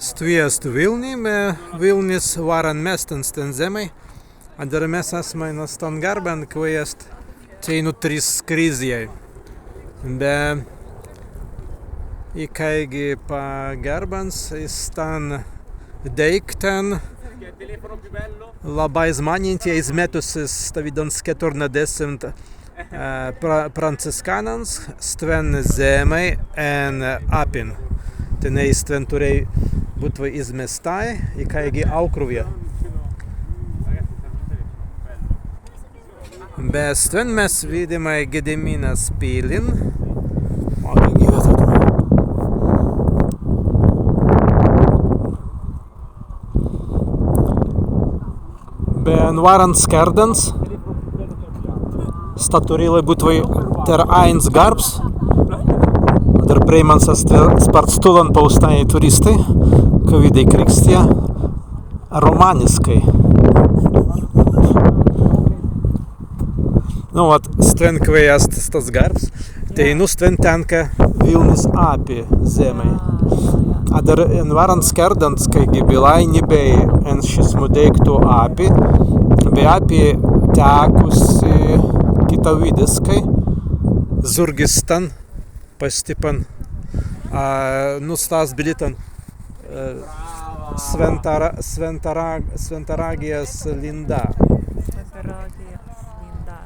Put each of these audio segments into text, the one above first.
Stviestu Vilnī, Vilnis varan mestens ten zemei, dar mēs esam stan garben kviest ceinu 3 skrizjai. Be ikaigi pa garbans stan deikten labai zmaninti izmetusis tavidons 40 prancizkanans stven zemei en apin. Tenai stven turei būtva izmestai, ikaigi aukruvie. Be stven mes vidimai Gediminas pilin. Be varan skerdens staturile būtvai ter 1 garbs. Dar priimans spartstulan paustani turistai, kavidai krikstie romaniskai. Nu, vat, stven kvejas tas garbs, tai stven tenka Vilnis api zemei. Dar varan skerdans, kaigi bilaini bei en šis mudeiktų api, bei api tekusi kitavidiskai, Zurgistan, pastipan, nustas bilitan Sventaragijas linda.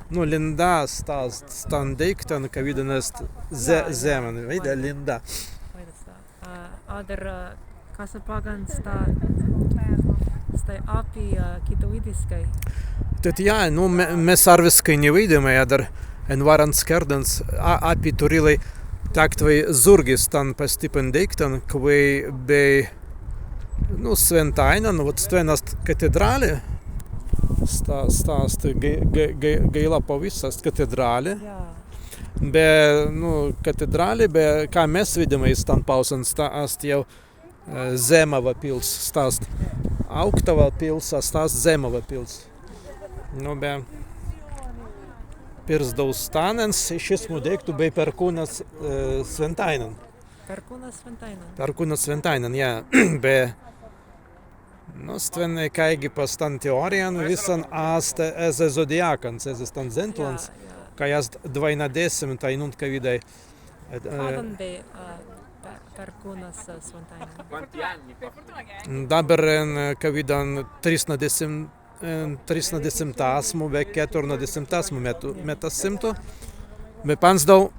Nu, linda stan deiktan, kavidanas zemen, veida linda. Dar kasapagans stai api kitavidiskai. Tad jā, nu, mēs arviskai nevidimai, dar en varan skerdans api turilai taktvai Zurgistan pastipan deiktan, kvai bei Sventainan, vat stvenas katedralė, stāst gaila pavisas katedralė. Be, katedralė, be, kā mes vidimai stan pausan, stāst jau Zemava pils, stāst Auktava pils, stāst Zemava pils. Nu, be, pirsdaus stanens, šis mudeiktų bei Perkūnas Sventainan. Perkūnas Sventainan, jā. Be, stven kaigi pastan teorijan visan aste eze zodiakans, eze stan zentlans, kai ast 20 ainut kavidai. Pagan bei Perkūnas Sventainan. Dabar kavidan 30 asmu, be 40 asmu metas simtu. Be pansdau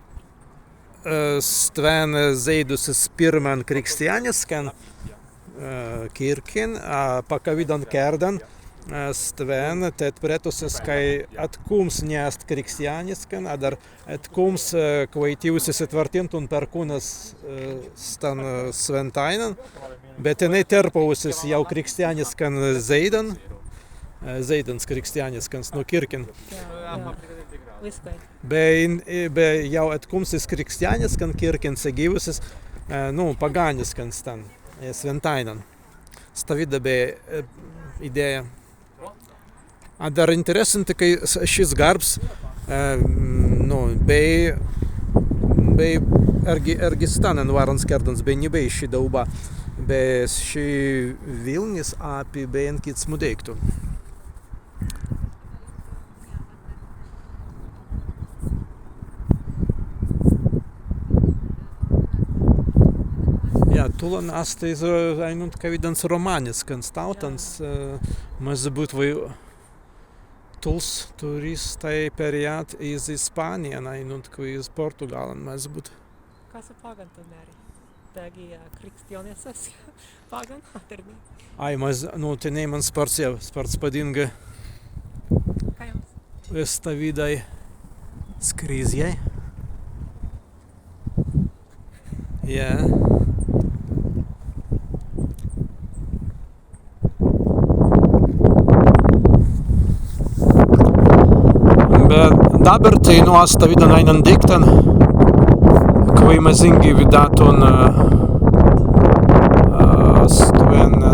stven zeidusis pirman krikstianiskan kirkin, pakavidan kerdan stven tet pretusis, kai atkums neast krikstianiskan, dar atkums kvaityvusis atvartintun Perkūnas stan Sventainan, bet jinai terpavusis jau krikstianiskan zeidan. Zeidans krikstianiskans nukirkin. Be jau atkumsis krikstianiskan kirkin segyvusis, paganiskans ten, Sventainan. Stavida be idėja. Dar interesanti, kai šis garbs, bei Ergistanen varan skerdans, bei nebei šį dauba, be šį Vilnis api bei enkits mudeiktų. Tulan astai ainut kavidans romaniskans tautans, maz būtvai tuls turistai periat iz Ispanian, ainut kui iz Portugalan maz būt. Kas pagan tu meri? Tagi krikstianisas pagan aterni. Ai, maz, tenei man sparts padinga stavidai skrizjai. Yeah. Dabar tai stavidan ainan deiktan, kvai mazingi vidatun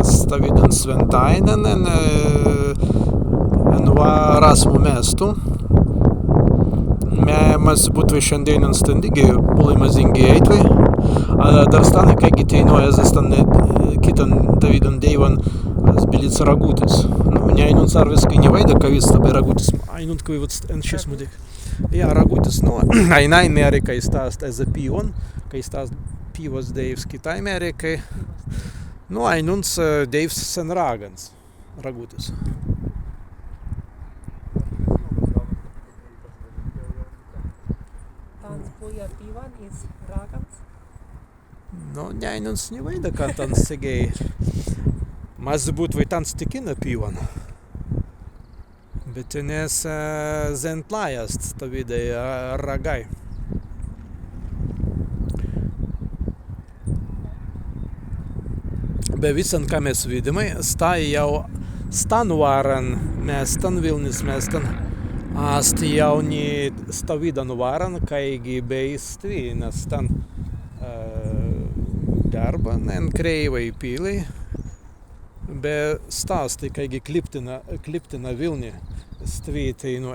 stavidan Sventainan en rasmu mestu. Mēs būtu šiandien standīgi, puli mazingi eitvai. Dar stan kagi teinuoja stan kitan Davidon Deivan zbilic Ragutis. Nu, ne ainun sarviskai ne vaida kavista be Ragutis. Ainun kai vat en šis mudik. Ja, Ragutis, nu, ainai Amerikai stāst as a pīvon, kai stāst pīvos Deivs kitai Amerikai. Nu, ainuns Deivs sen Ragans. Ragutis. Tans puja pīvan is Ragans. Nu, ne ainuns ne vaida, kā tans segei. Maz būt vai tans tikina pīvan. Bet nes zentlājast tavidai ragai. Be visan, kā mēs vidimai, stāja jau stan varan, mēs stan Vilnis, mēs stan asti jauni stavidan varan, kaigi beisti, nes stan darba, nen kreivai pīlai, be stāsti, kaigi kliptina Vilni, stvītai, nu,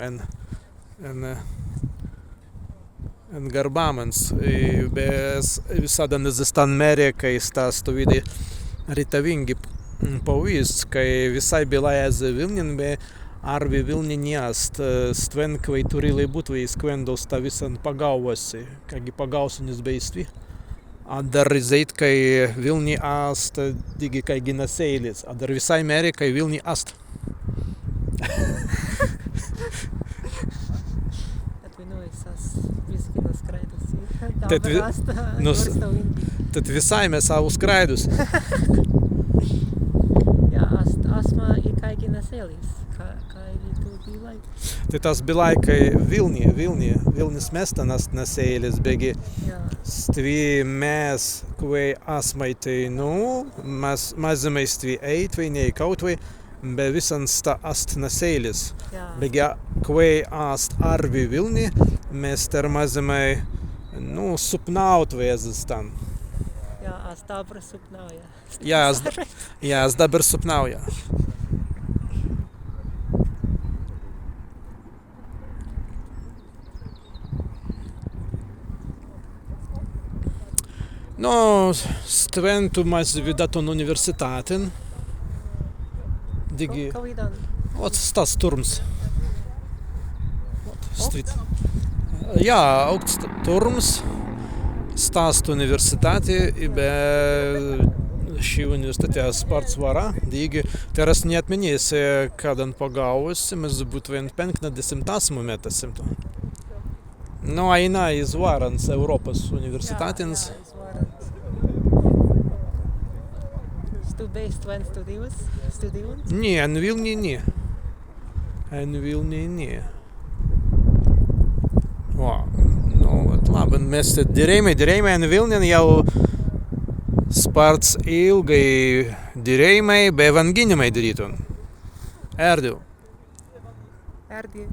en garbamans, bez visada nezistan Amerikai stāstu vidi ritavingi pavyzdz, kai visai bilaja za Vilnin, be arvi Vilni niast stvenkvai turilai butvai skvendos ta visan pagauvosi, kagi pagausunis beisti. A dar zait, kai Vilni ast, digi kai ginaseilis, a dar visai Amerikai Vilni ast. Atvinuojas viskinas skraidus. Tad visai mēs savu skraidus. Ja, asma i kai ginaseilis. Kai tu bilai. Tai tas bilai, kai Vilnis mestas neseilis, begi stvi mes, kai asmai tai, nu, mazimai stvi eitvai, nei kautvai, be visan sta ast neseilis. Begi, kai ast arvi Vilni, mes ter mazimai, nu, supnautvai ezistan. Ja, ast dabra supnauja. Ja, ast dabra supnauja. No, stventu mas vidaton universitaten. Digi, Kavidan. ot stas turms. Ja, augt turms. Stāst universitāti, be šī universitāte sports vara, dīgi, teras neatminēsi, kādan pagauvusi, mēs būtu vien 50 metāsim to. Nu, aina izvarans Eiropas universitātins. Ja, izvarans. Tu beji stven studijuns? Nie, en Vilni nie. En Vilni nie. O, nu, labi, mēs te dirējumai en Vilnien jau sports ilgai dirējumai, be evanginimai darytun. Erdiu. Erdi.